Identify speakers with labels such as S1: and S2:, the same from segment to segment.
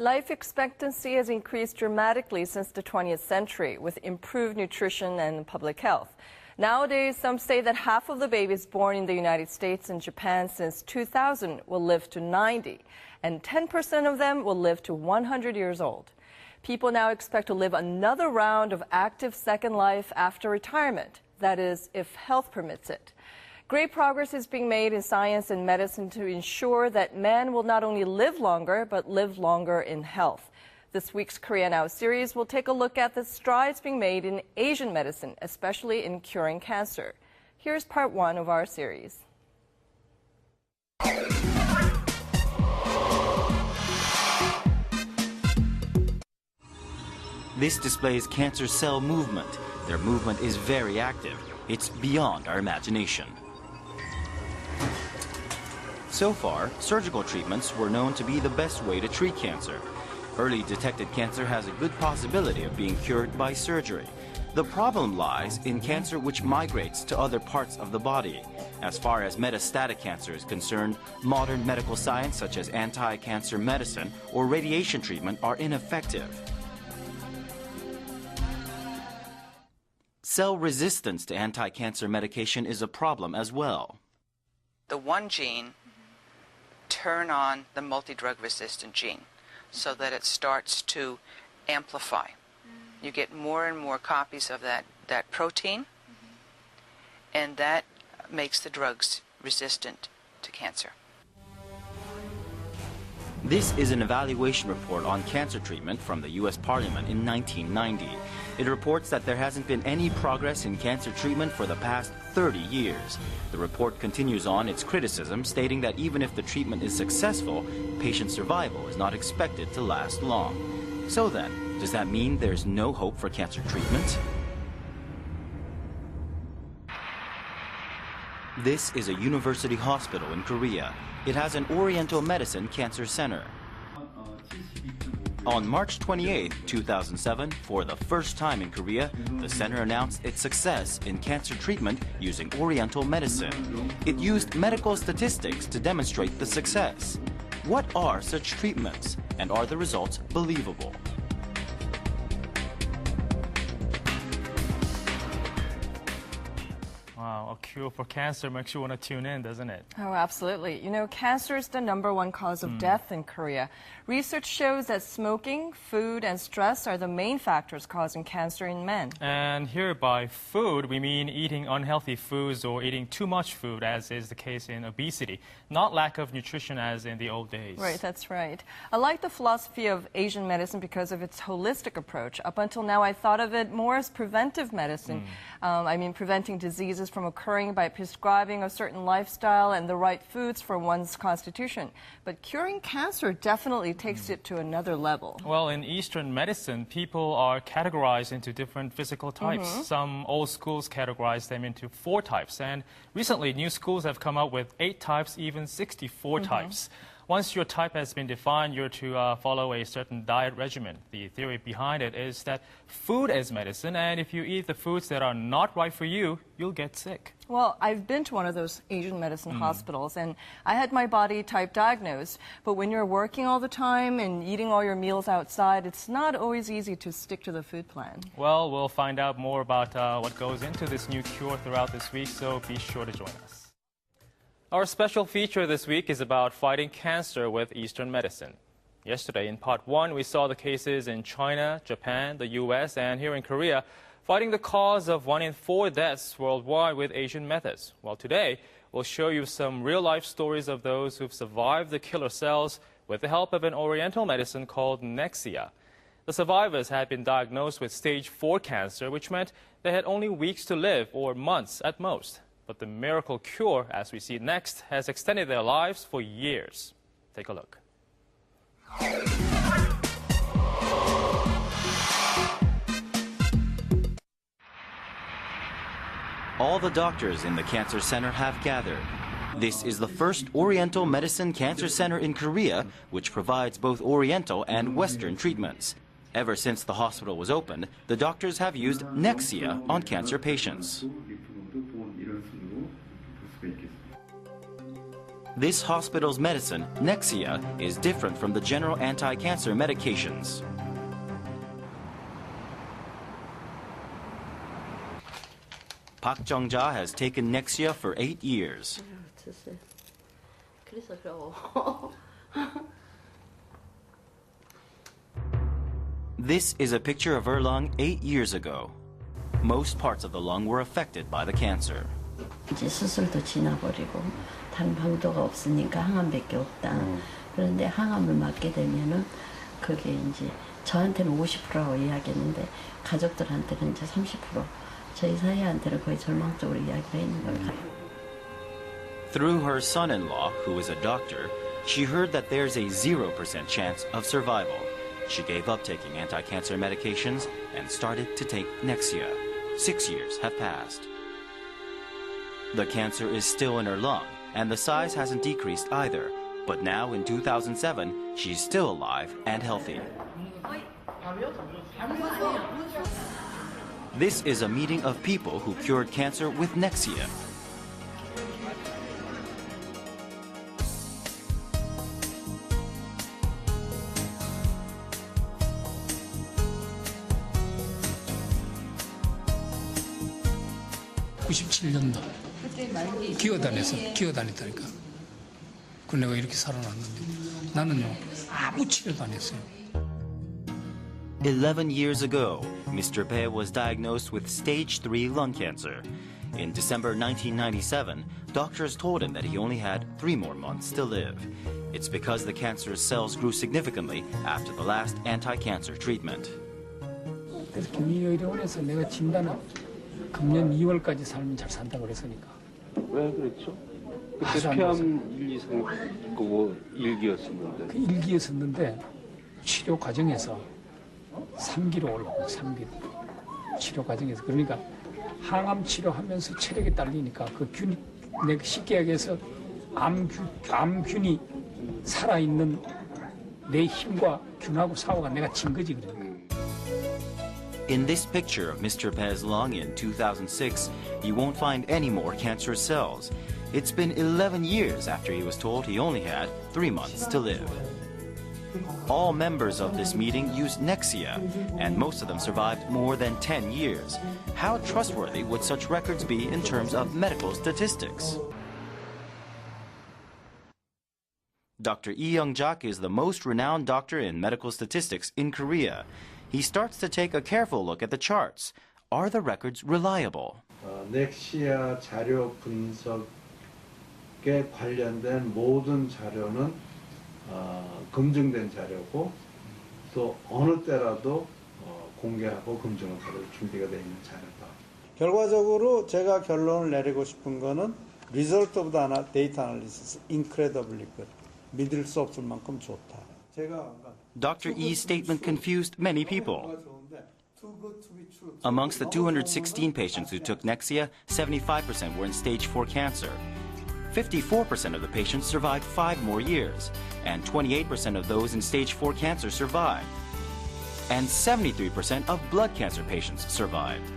S1: Life expectancy has increased dramatically since the 20th century with improved nutrition and public health. Nowadays, some say that half of the babies born in the United States and Japan since 2000 will live to 90, and 10% of them will live to 100 years old. People now expect to live another round of active second life after retirement, that is, if health permits it. Great progress is being made in science and medicine to ensure that men will not only live longer, but live longer in health. This week's Korea Now series will take a look at the strides being made in Asian medicine, especially in curing cancer. Here's part one of our series.
S2: This displays cancer cell movement. Their movement is very active. It's beyond our imagination. So far, surgical treatments were known to be the best way to treat cancer. Early detected cancer has a good possibility of being cured by surgery. The problem lies in cancer which migrates to other parts of the body. As far as metastatic cancer is concerned, modern medical science such as anti-cancer medicine or radiation treatment are ineffective. Cell resistance to anti-cancer medication is a problem as well.
S3: The one gene turn on the multi-drug resistant gene so that it starts to amplify. You get more and more copies of that protein, and that makes the drugs resistant to cancer.
S2: This is an evaluation report on cancer treatment from the U.S. Parliament in 1990. It reports that there hasn't been any progress in cancer treatment for the past 30 years. The report continues on its criticism, stating that even if the treatment is successful, patient survival is not expected to last long. So then, does that mean there's no hope for cancer treatment? This is a university hospital in Korea. It has an Oriental Medicine Cancer Center. On March 28, 2007, for the first time in Korea, the center announced its success in cancer treatment using Oriental medicine. It used medical statistics to demonstrate the success. What are such treatments, and are the results believable?
S4: Wow, a cure for cancer makes you want to tune in, doesn't it?
S1: Oh, absolutely. You know, cancer is the #1 cause of death in Korea. Research shows that smoking, food, and stress are the main factors causing cancer in men.
S4: And here by food, we mean eating unhealthy foods or eating too much food, as is the case in obesity, not lack of nutrition as in the old days.
S1: Right, that's right. I like the philosophy of Asian medicine because of its holistic approach. Up until now, I thought of it more as preventive medicine. Preventing diseases from occurring by prescribing a certain lifestyle and the right foods for one's constitution. But curing cancer definitely takes it to another level.
S4: Well, in Eastern medicine, people are categorized into different physical types. Some old schools categorize them into 4 types. And recently, new schools have come up with 8 types, even 64 types. Once your type has been defined, you're to follow a certain diet regimen. The theory behind it is that food is medicine, and if you eat the foods that are not right for you, you'll get sick.
S1: Well, I've been to one of those Asian medicine hospitals, and I had my body type diagnosed. But when you're working all the time and eating all your meals outside, it's not always easy to stick to the food plan.
S4: Well, we'll find out more about what goes into this new cure throughout this week, so be sure to join us. Our special feature this week is about fighting cancer with Eastern medicine. Yesterday, in part 1, we saw the cases in China, Japan, the U.S., and here in Korea, fighting the cause of 1 in 4 deaths worldwide with Asian methods. Well, today, we'll show you some real-life stories of those who've survived the killer cells with the help of an Oriental medicine called Nexia. The survivors had been diagnosed with stage 4 cancer, which meant they had only weeks to live, or months at most. But the miracle cure, as we see next, has extended their lives for years. Take a look.
S2: All the doctors in the cancer center have gathered. This is the first Oriental Medicine Cancer Center in Korea, which provides both Oriental and Western treatments. Ever since the hospital was opened, the doctors have used Nexia on cancer patients. This hospital's medicine, Nexia, is different from the general anti-cancer medications. Park Jung-ja has taken Nexia for 8 years. This is a picture of her lung 8 years ago. Most parts of the lung were affected by the cancer.
S5: 이제 수술도 지나버리고 다른 방도가 없으니까 항암밖에 없다. 그런데 항암을 맞게 되면은 그게 이제 저한테는 50%라고 이야기했는데 가족들한테는 이제 30%. 저희 사이한테는 거의 절망적으로 이야기를 했는 걸 같아요.
S2: Through her son-in-law, who is a doctor, she heard that there's a 0% chance of survival. She gave up taking anti-cancer medications and started to take Nexia. 6 years have passed. The cancer is still in her lung, and the size hasn't decreased either. But now, in 2007, she's still alive and healthy. This is a meeting of people who cured cancer with Nexia.
S6: 기어다녔다니까. 그 내가 이렇게 살아났는데 나는요 아무 치료도 안 했어요.
S2: 11 years ago, Mr. Bae was diagnosed with stage 3 lung cancer. In December 1997, doctors told him that he only had 3 more months to live. It's because the cancerous cells grew significantly after the last anti-cancer treatment.
S6: 그래서 김의료원에서 내가 진단은 금년 2월까지 살면 잘 산다고 그랬으니까.
S7: 왜 그랬죠? 그때 폐암 1, 2, 3 그거 일기였었는데.
S6: 그 일기였었는데 치료 과정에서 3기로 올라오고 3기로 치료 과정에서 그러니까 항암 치료하면서 체력이 딸리니까 그 균이 내가 쉽게 얘기해서 암균이 살아있는 내 힘과 균하고 싸워가 내가 진 거지 그러니까.
S2: In this picture of Mr. Bae's lung in 2006, you won't find any more cancerous cells. It's been 11 years after he was told he only had 3 months to live. All members of this meeting used Nexia, and most of them survived more than 10 years. How trustworthy would such records be in terms of medical statistics? Dr. Lee Young-jak is the most renowned doctor in medical statistics in Korea. He starts to take a careful look at the charts. Are the records reliable?
S8: 넥시아 자료 분석에 관련된 모든 자료는 검증된 자료고 또 어느 때라도 공개하고 검증을 할 준비가 되어 있는 자료다. 결과적으로 제가 결론을 내리고 싶은 거는 result of the data analysis incredibly good. 믿을 수 없을 만큼 좋다.
S2: Dr. Yi's statement confused many people. Amongst the 216 patients who took Nexia, 75% were in stage 4 cancer. 54% of the patients survived 5 more years, and 28% of those in stage 4 cancer survived. And 73% of blood cancer patients survived.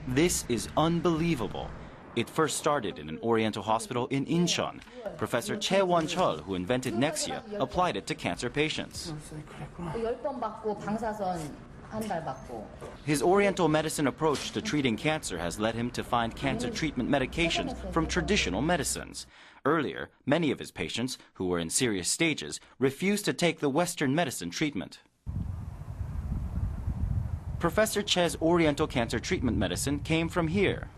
S2: This is unbelievable. It first started in an Oriental hospital in Incheon. Professor Choi Won-chul, who invented Nexia, applied it to cancer patients. His Oriental medicine approach to treating cancer has led him to find cancer treatment medications from traditional medicines. Earlier, many of his patients, who were in serious stages, refused to take the Western medicine treatment. Professor Che's Oriental cancer treatment medicine came from here.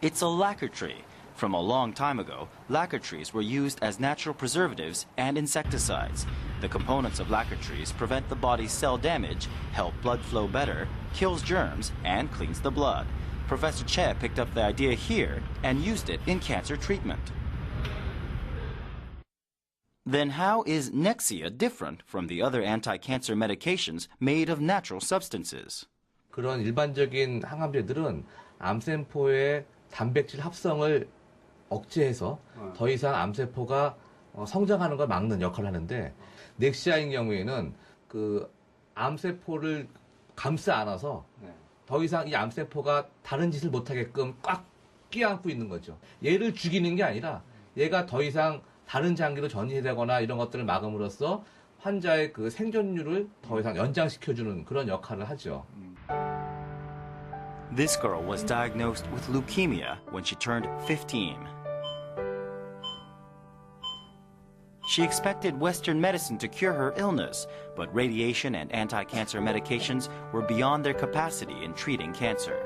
S2: It's a lacquer tree. From a long time ago, lacquer trees were used as natural preservatives and insecticides. The components of lacquer trees prevent the body's cell damage, help blood flow better, kills germs, and cleans the blood. Professor Che picked up the idea here and used it in cancer treatment. Then how is Nexia different from the other anti-cancer medications made of natural substances?
S9: 그런 일반적인 항암제들은 암세포의 단백질 합성을 억제해서 더 이상 암세포가 성장하는 걸 막는 역할을 하는데 넥시아인 경우에는 그 암세포를 감싸 안아서 더 이상 이 암세포가 다른 짓을 못하게끔 꽉 끼안고 있는 거죠. 얘를 죽이는 게 아니라 얘가 더 이상 다른 장기로 전이되거나 이런 것들을 막음으로써 환자의 그 생존율을 더 이상 연장시켜주는 그런 역할을 하죠.
S2: This girl was diagnosed with leukemia when she turned 15. She expected Western medicine to cure her illness, but radiation and anti-cancer medications were beyond their capacity in treating cancer.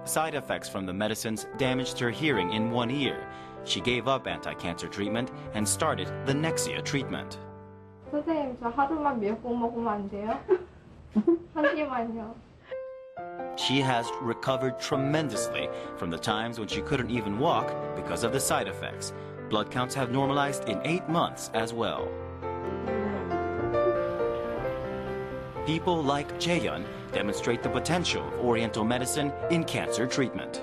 S2: Side effects from the medicines damaged her hearing in one ear. She gave up anti-cancer treatment and started the Nexia treatment.
S10: 선생님, 저 하루만 미역국 먹으면 안 돼요? 한 끼만요.
S2: She has recovered tremendously from the times when she couldn't even walk because of the side effects. Blood counts have normalized in 8 months as well. People like Jaehyun demonstrate the potential of Oriental medicine in cancer treatment.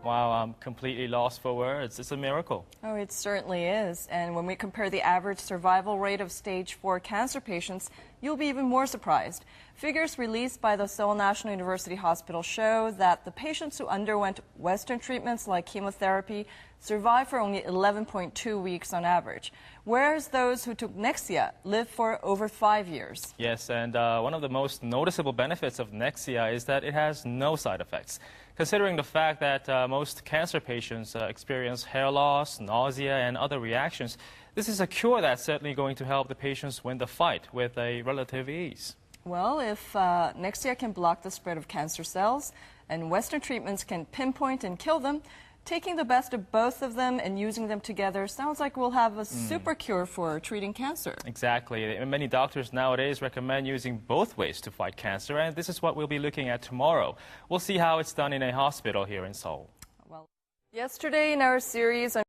S4: Wow, I'm completely lost for words. It's a miracle.
S1: Oh, it certainly is. And when we compare the average survival rate of stage 4 cancer patients, you'll be even more surprised. Figures released by the Seoul National University Hospital show that the patients who underwent Western treatments like chemotherapy survived for only 11.2 weeks on average, whereas those who took Nexia lived for over 5 years.
S4: Yes, and one of the most noticeable benefits of Nexia is that it has no side effects. Considering the fact that most cancer patients experience hair loss, nausea, and other reactions, this is a cure that's certainly going to help the patients win the fight with a relative ease.
S1: Well, if Nexia can block the spread of cancer cells and Western treatments can pinpoint and kill them, taking the best of both of them and using them together sounds like we'll have a super cure for treating cancer.
S4: Exactly. Many doctors nowadays recommend using both ways to fight cancer, and this is what we'll be looking at tomorrow. We'll see how it's done in a hospital here in Seoul.
S1: Well, yesterday in our series on